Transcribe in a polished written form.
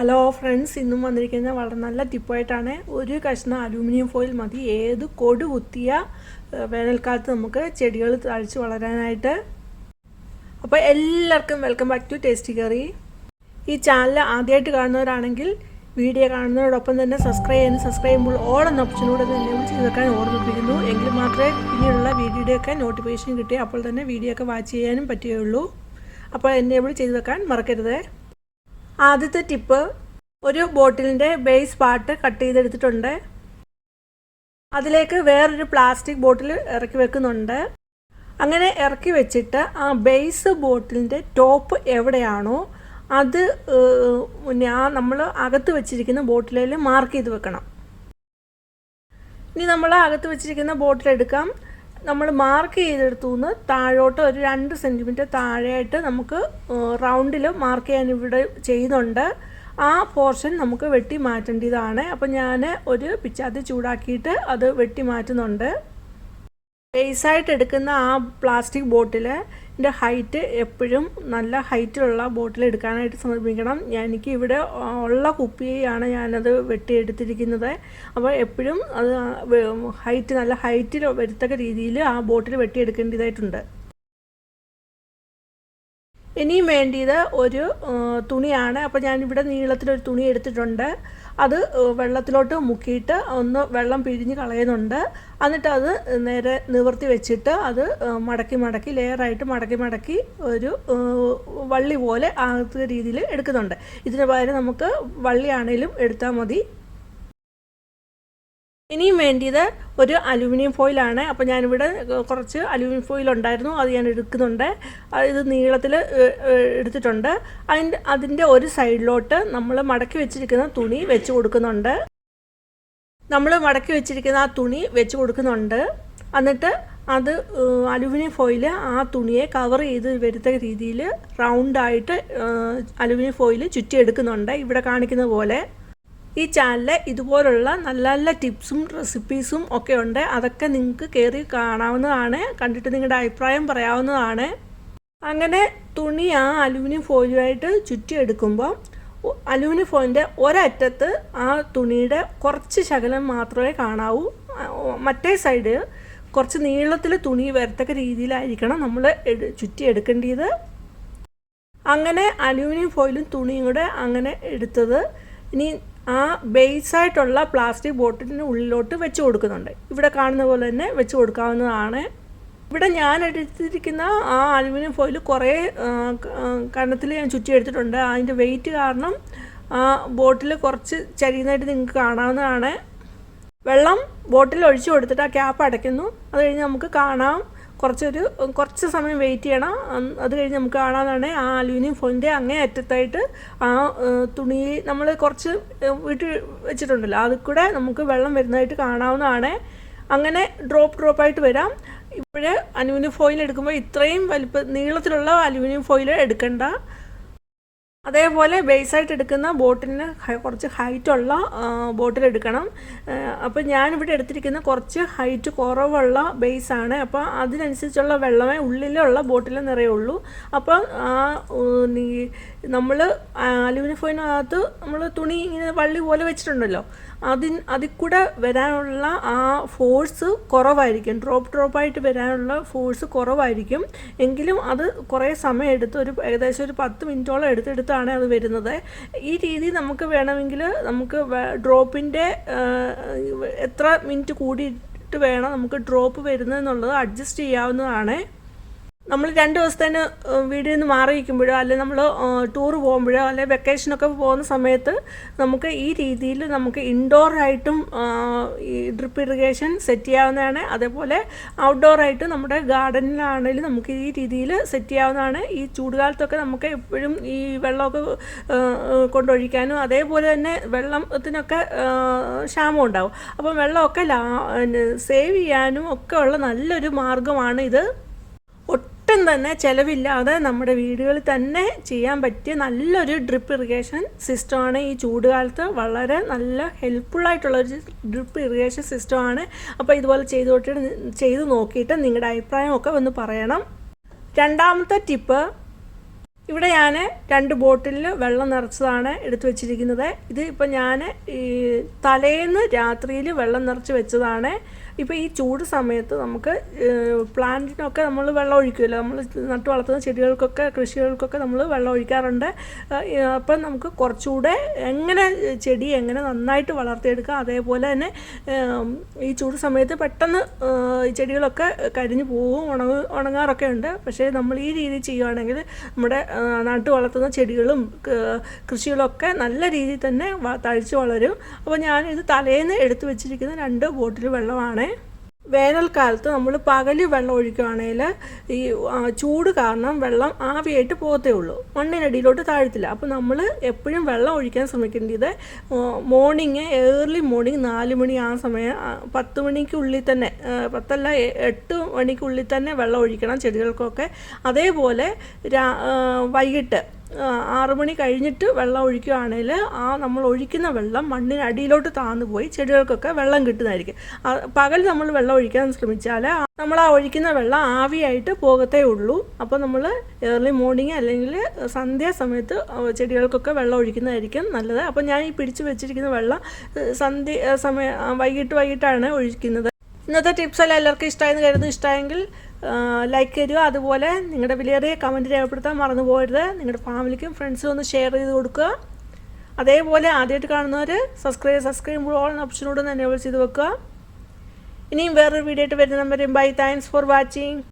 Hello friends, ഇന്നും വന്നിരിക്കുന്നത് വളരെ നല്ല ടിപ്പായിട്ടാണ്. ഒരു കഷ്ണം അലൂമിനിയം ഫോയിൽ മതി ഏത് കൊടു കുത്തിയ വേനൽക്കാലത്ത് നമുക്ക് ചെടികൾ തഴച്ച് വളരാനായിട്ട്. അപ്പോൾ എല്ലാവർക്കും welcome back to tasty curry. ഈ ചാനൽ ആദ്യമായിട്ട് കാണുന്നവരാണെങ്കിൽ വീഡിയോ കാണുന്നതോടൊപ്പം തന്നെ സബ്സ്ക്രൈബ് ചെയ്യുമ്പോൾ ഓൾ എന്ന ഓപ്ഷനൂടെ തന്നെ ചെയ്ത് വെക്കാൻ ഓർമ്മിപ്പിക്കുന്നു. എങ്കിൽ മാത്രമേ പിന്നീടുള്ള വീഡിയോയുടെയൊക്കെ നോട്ടിഫിക്കേഷൻ കിട്ടി അപ്പോൾ തന്നെ വീഡിയോ ഒക്കെ വാച്ച് ചെയ്യാനും പറ്റുകയുള്ളൂ. അപ്പോൾ എനേബിൾ ചെയ്ത് വെക്കാൻ മറക്കരുത്. ആദ്യത്തെ ടിപ്പ്, ഒരു ബോട്ടിലിൻ്റെ ബേസ് പാർട്ട് കട്ട് ചെയ്തെടുത്തിട്ടുണ്ട്. അതിലേക്ക് വേറൊരു പ്ലാസ്റ്റിക് ബോട്ടിൽ ഇറക്കി വെക്കുന്നുണ്ട്. അങ്ങനെ ഇറക്കി വെച്ചിട്ട് ആ ബേസ് ബോട്ടിലിൻ്റെ ടോപ്പ് എവിടെയാണോ അത് നമ്മൾ അകത്ത് വെച്ചിരിക്കുന്ന ബോട്ടിലിൽ മാർക്ക് ചെയ്ത് വെക്കണം. ഇനി നമ്മൾ അകത്ത് വെച്ചിരിക്കുന്ന ബോട്ടിൽ എടുക്കാം. നമ്മൾ മാർക്ക് ചെയ്തെടുത്തുനിന്ന് താഴോട്ട് ഒരു 2 സെൻറ്റിമീറ്റർ താഴെയായിട്ട് നമുക്ക് റൗണ്ടിൽ മാർക്ക് ചെയ്യാൻ ഇവിടെ ചെയ്യുന്നുണ്ട്. ആ പോർഷൻ നമുക്ക് വെട്ടി മാറ്റേണ്ടതാണ്. അപ്പം ഞാൻ ഒരു പിച്ചാത്തി ചൂടാക്കിയിട്ട് അത് വെട്ടി മാറ്റുന്നുണ്ട്. ബേസായിട്ട് എടുക്കുന്ന ആ പ്ലാസ്റ്റിക് ബോട്ടിലിൻ്റെ ഹൈറ്റ് എപ്പോഴും നല്ല ഹൈറ്റിലുള്ള ബോട്ടിൽ എടുക്കാനായിട്ട് ശ്രമിക്കണം. എനിക്ക് ഇവിടെ ഉള്ള കുപ്പിയാണ് ഞാനത് വെട്ടിയെടുത്തിരിക്കുന്നത്. അപ്പോൾ എപ്പോഴും അത് ഹൈറ്റ് നല്ല ഹൈറ്റിൽ വരത്തക്ക രീതിയിൽ ആ ബോട്ടിൽ വെട്ടിയെടുക്കേണ്ടതായിട്ടുണ്ട്. ഇനിയും വേണ്ടിയത് ഒരു തുണിയാണ്. അപ്പോൾ ഞാനിവിടെ നീളത്തിലൊരു തുണി എടുത്തിട്ടുണ്ട്. അത് വെള്ളത്തിലോട്ട് മുക്കിയിട്ട് ഒന്ന് വെള്ളം പിഴിഞ്ഞ് കളയുന്നുണ്ട്. എന്നിട്ട് അത് നേരെ നിവർത്തി വെച്ചിട്ട് അത് മടക്കി ലെയറായിട്ട് മടക്കി ഒരു വള്ളി പോലെ ആകുന്ന രീതിയിൽ എടുക്കുന്നുണ്ട്. ഇതിന് പകരം നമുക്ക് വള്ളിയാണേലും എടുത്താൽ മതി. ഇനിയും വേണ്ടിയത് ഒരു അലുമിനിയം ഫോയിലാണ്. അപ്പോൾ ഞാനിവിടെ കുറച്ച് അലുമിനിയം ഫോയിൽ ഉണ്ടായിരുന്നു, അത് ഞാൻ എടുക്കുന്നുണ്ട്. ഇത് നീളത്തിൽ എടുത്തിട്ടുണ്ട്. അതിൻ്റെ ഒരു സൈഡിലോട്ട് നമ്മൾ മടക്കി വെച്ചിരിക്കുന്ന തുണി വെച്ച് കൊടുക്കുന്നുണ്ട്. എന്നിട്ട് അത് അലുമിനിയം ഫോയിൽ ആ തുണിയെ കവർ ചെയ്ത് വരുത്ത രീതിയിൽ റൗണ്ടായിട്ട് അലുമിനിയം ഫോയിൽ ചുറ്റിയെടുക്കുന്നുണ്ട്, ഇവിടെ കാണിക്കുന്ന പോലെ. ഈ ചാനലിൽ ഇതുപോലുള്ള നല്ല നല്ല ടിപ്സും റെസിപ്പീസും ഒക്കെ ഉണ്ട്. അതൊക്കെ നിങ്ങൾക്ക് കയറി കാണാവുന്നതാണ്, കണ്ടിട്ട് നിങ്ങളുടെ അഭിപ്രായം പറയാവുന്നതാണ്. അങ്ങനെ തുണി ആ അലുമിനിയം ഫോയിലുമായിട്ട് ചുറ്റിയെടുക്കുമ്പോൾ അലുമിനിയം ഫോയിലിൻ്റെ ഒരറ്റത്ത് ആ തുണിയുടെ കുറച്ച് ശകലം മാത്രമേ കാണാവൂ. മറ്റേ സൈഡ് കുറച്ച് നീളത്തിൽ തുണി വരത്തക്ക രീതിയിലായിരിക്കണം നമ്മൾ ചുറ്റിയെടുക്കേണ്ടത്. അങ്ങനെ അലുമിനിയം ഫോയിലും തുണിയും കൂടെ അങ്ങനെ എടുത്തത് ഇനി ആ ബേസായിട്ടുള്ള പ്ലാസ്റ്റിക് ബോട്ടിലിന് ഉള്ളിലോട്ട് വെച്ച് കൊടുക്കുന്നുണ്ട്. ഇവിടെ കാണുന്ന പോലെ തന്നെ വെച്ച് കൊടുക്കാവുന്നതാണ്. ഇവിടെ ഞാൻ എടുത്തിരിക്കുന്ന ആ അലുമിനിയം ഫോയിൽ കുറേ കനത്തിൽ ഞാൻ ചുറ്റിയെടുത്തിട്ടുണ്ട്. അതിൻ്റെ വെയിറ്റ് കാരണം ആ ബോട്ടിൽ കുറച്ച് ചരിയുന്നതായിട്ട് നിങ്ങൾക്ക് കാണാവുന്നതാണ്. വെള്ളം ബോട്ടിൽ ഒഴിച്ചു കൊടുത്തിട്ട് ആ ക്യാപ്പ് അടയ്ക്കുന്നു. അത് കഴിഞ്ഞ് നമുക്ക് കാണാം. കുറച്ച് സമയം വെയിറ്റ് ചെയ്യണം. അത് കഴിഞ്ഞ് നമുക്ക് കാണാവുന്നതാണ് ആ അലുമിനിയം ഫോയിലിൻ്റെ അങ്ങേ അറ്റത്തായിട്ട് ആ തുണി നമ്മൾ കുറച്ച് വീട്ടിൽ വെച്ചിട്ടുണ്ടല്ലോ, അതിൽ കൂടെ നമുക്ക് വെള്ളം വരുന്നതായിട്ട് കാണാവുന്നതാണ്. അങ്ങനെ ഡ്രോപ്പായിട്ട് വരാം. ഇവിടെ അലുമിനിയം ഫോയിൽ എടുക്കുമ്പോൾ ഇത്രയും നീളത്തിലുള്ള അലുമിനിയം ഫോയിൽ എടുക്കണ്ട. അതേപോലെ ബേസായിട്ട് എടുക്കുന്ന ബോട്ടിലിന് കുറച്ച് ഹൈറ്റുള്ള ബോട്ടിൽ എടുക്കണം. അപ്പോൾ ഞാനിവിടെ എടുത്തിരിക്കുന്ന കുറച്ച് ഹൈറ്റ് കുറവുള്ള ബേസാണ്. അപ്പോൾ അതിനനുസരിച്ചുള്ള വെള്ളമേ ഉള്ളിലുള്ള ബോട്ടിൽ നിറയുള്ളൂ. അപ്പോൾ നമ്മൾ അലുമിനിയം ഫോയിലിനകത്ത് നമ്മൾ തുണി ഇങ്ങനെ വള്ളി പോലെ വെച്ചിട്ടുണ്ടല്ലോ, അതിൽ കൂടെ വരാനുള്ള ആ ഫോഴ്സ് കുറവായിരിക്കും. ഡ്രോപ്പായിട്ട് വരാനുള്ള ഫോഴ്സ് കുറവായിരിക്കും. എങ്കിലും അത് കുറേ സമയം എടുത്ത് ഏകദേശം ഒരു 10 മിനിറ്റോളം എടുത്താണ് അത് വരുന്നത്. ഈ രീതി നമുക്ക് വേണമെങ്കിൽ നമുക്ക് ഡ്രോപ്പിൻ്റെ എത്ര മിനിറ്റ് കൂടിയിട്ട് വേണം നമുക്ക് ഡ്രോപ്പ് വരുന്നതെന്നുള്ളത് അഡ്ജസ്റ്റ് ചെയ്യാവുന്നതാണ്. നമ്മൾ 2 ദിവസത്തേന് വീട്ടിൽ നിന്ന് മാറിയിരിക്കുമ്പോഴോ അല്ലെങ്കിൽ നമ്മൾ ടൂർ പോകുമ്പോഴോ അല്ലെങ്കിൽ വെക്കേഷനൊക്കെ പോകുന്ന സമയത്ത് നമുക്ക് ഈ രീതിയിൽ നമുക്ക് ഇൻഡോറായിട്ടും ഈ ഡ്രിപ്പ് ഇറിഗേഷൻ സെറ്റ് ചെയ്യാവുന്നതാണ്. അതേപോലെ ഔട്ട്ഡോറായിട്ട് നമ്മുടെ ഗാർഡനിലാണെങ്കിലും നമുക്ക് ഈ രീതിയിൽ സെറ്റ് ചെയ്യാവുന്നതാണ്. ഈ ചൂടുകാലത്തൊക്കെ നമുക്ക് എപ്പോഴും ഈ വെള്ളമൊക്കെ കൊണ്ടൊഴിക്കാനും അതേപോലെ തന്നെ വെള്ളത്തിനൊക്കെ ക്ഷാമം ഉണ്ടാവും. അപ്പം വെള്ളമൊക്കെ സേവ് ചെയ്യാനും ഒക്കെ ഉള്ള നല്ലൊരു മാർഗ്ഗമാണ് ഇത്. ഒട്ടും തന്നെ ചിലവില്ലാതെ നമ്മുടെ വീടുകളിൽ തന്നെ ചെയ്യാൻ പറ്റിയ നല്ലൊരു ഡ്രിപ്പ് ഇറിഗേഷൻ സിസ്റ്റമാണ്. ഈ ചൂടുകാലത്ത് വളരെ നല്ല ഹെൽപ്ഫുള്ളായിട്ടുള്ളൊരു ഡ്രിപ്പ് ഇറിഗേഷൻ സിസ്റ്റമാണ്. അപ്പോൾ ഇതുപോലെ ചെയ്ത് നോക്കിയിട്ട് നിങ്ങളുടെ അഭിപ്രായമൊക്കെ ഒന്ന് പറയണം. രണ്ടാമത്തെ ടിപ്പ്, ഇവിടെ ഞാൻ 2 ബോട്ടിലിൽ വെള്ളം നിറച്ചതാണ് എടുത്തു വെച്ചിരിക്കുന്നത്. ഇത് ഇപ്പോൾ ഞാൻ ഈ തലേന്ന് രാത്രിയിൽ വെള്ളം നിറച്ച് വെച്ചതാണ്. ഇപ്പോൾ ഈ ചൂട് സമയത്ത് നമുക്ക് പ്ലാന്റിനൊക്കെ നമ്മൾ വെള്ളം ഒഴിക്കുമല്ലോ, നമ്മൾ നട്ടു വളർത്തുന്ന ചെടികൾക്കൊക്കെ കൃഷികൾക്കൊക്കെ നമ്മൾ വെള്ളം ഒഴിക്കാറുണ്ട്. അപ്പം നമുക്ക് കുറച്ചുകൂടെ ചെടി എങ്ങനെ നന്നായിട്ട് വളർത്തിയെടുക്കാം, അതേപോലെ തന്നെ ഈ ചൂട് സമയത്ത് പെട്ടെന്ന് ഈ ചെടികളൊക്കെ കരിഞ്ഞു പോവും, ഉണങ്ങാറൊക്കെ ഉണ്ട്. പക്ഷേ നമ്മൾ ഈ രീതി ചെയ്യുകയാണെങ്കിൽ നമ്മുടെ നട്ടു വളർത്തുന്ന ചെടികളും കൃഷികളൊക്കെ നല്ല രീതിയിൽ തന്നെ തഴച്ച് വളരും. അപ്പോൾ ഞാനിത് തലേന്ന് എടുത്തു വെച്ചിരിക്കുന്ന 2 ബോട്ടിൽ വെള്ളമാണ്. വേനൽക്കാലത്ത് നമ്മൾ പകൽ വെള്ളം ഒഴിക്കുകയാണെങ്കിൽ ഈ ചൂട് കാരണം വെള്ളം ആവിയായിട്ട് പോകത്തേ ഉള്ളൂ, മണ്ണിനടിയിലോട്ട് താഴത്തില്ല. അപ്പോൾ നമ്മൾ എപ്പോഴും വെള്ളം ഒഴിക്കാൻ ശ്രമിക്കേണ്ടത് ഏർലി മോർണിംഗ് 4 മണി ആ സമയം 10 മണിക്കുള്ളിൽ തന്നെ, 8 മണിക്കുള്ളിൽ തന്നെ വെള്ളം ഒഴിക്കണം ചെടികൾക്കൊക്കെ. അതേപോലെ വൈകിട്ട് 6 മണി കഴിഞ്ഞിട്ട് വെള്ളം ഒഴിക്കുകയാണെങ്കിൽ നമ്മൾ ഒഴിക്കുന്ന വെള്ളം മണ്ണിനടിയിലോട്ട് താഴ്ന്നു പോയി ചെടികൾക്കൊക്കെ വെള്ളം കിട്ടുന്നതായിരിക്കും. പകൽ നമ്മൾ വെള്ളം ഒഴിക്കാൻ ശ്രമിച്ചാൽ നമ്മൾ ഒഴിക്കുന്ന വെള്ളം ആവിയായിട്ട് പോകത്തേ ഉള്ളൂ. അപ്പോൾ നമ്മൾ ഏർലി മോർണിംഗ് അല്ലെങ്കിൽ സന്ധ്യാസമയത്ത് ചെടികൾക്കൊക്കെ വെള്ളം ഒഴിക്കുന്നതായിരിക്കും നല്ലത്. അപ്പോൾ ഞാൻ ഈ പിടിച്ചു വെച്ചിരിക്കുന്ന വെള്ളം വൈകിട്ടാണ് ഒഴിക്കുന്നത്. ഇന്നത്തെ ടിപ്സ് എല്ലാം എല്ലാവർക്കും ഇഷ്ടമായെന്ന് കരുതുന്നു. ഇഷ്ടമായെങ്കിൽ ലൈക്ക് തരിക, അതുപോലെ നിങ്ങളുടെ വിലയേറിയ കമൻറ്റ് രേഖപ്പെടുത്താൻ മറന്നു പോകരുത്. നിങ്ങളുടെ ഫാമിലിക്കും ഫ്രണ്ട്സിനും ഒന്ന് ഷെയർ ചെയ്ത് കൊടുക്കുക. അതേപോലെ ആദ്യമായിട്ട് കാണുന്നവർ സബ്സ്ക്രൈബ് ഓൾ ഓപ്ഷനോട് തന്നെ എനേബിൾ ചെയ്ത് വെക്കുക. ഇനിയും വേറൊരു വീഡിയോ ആയിട്ട് വരുന്ന നമ്പരും ബൈ. Thanks for watching.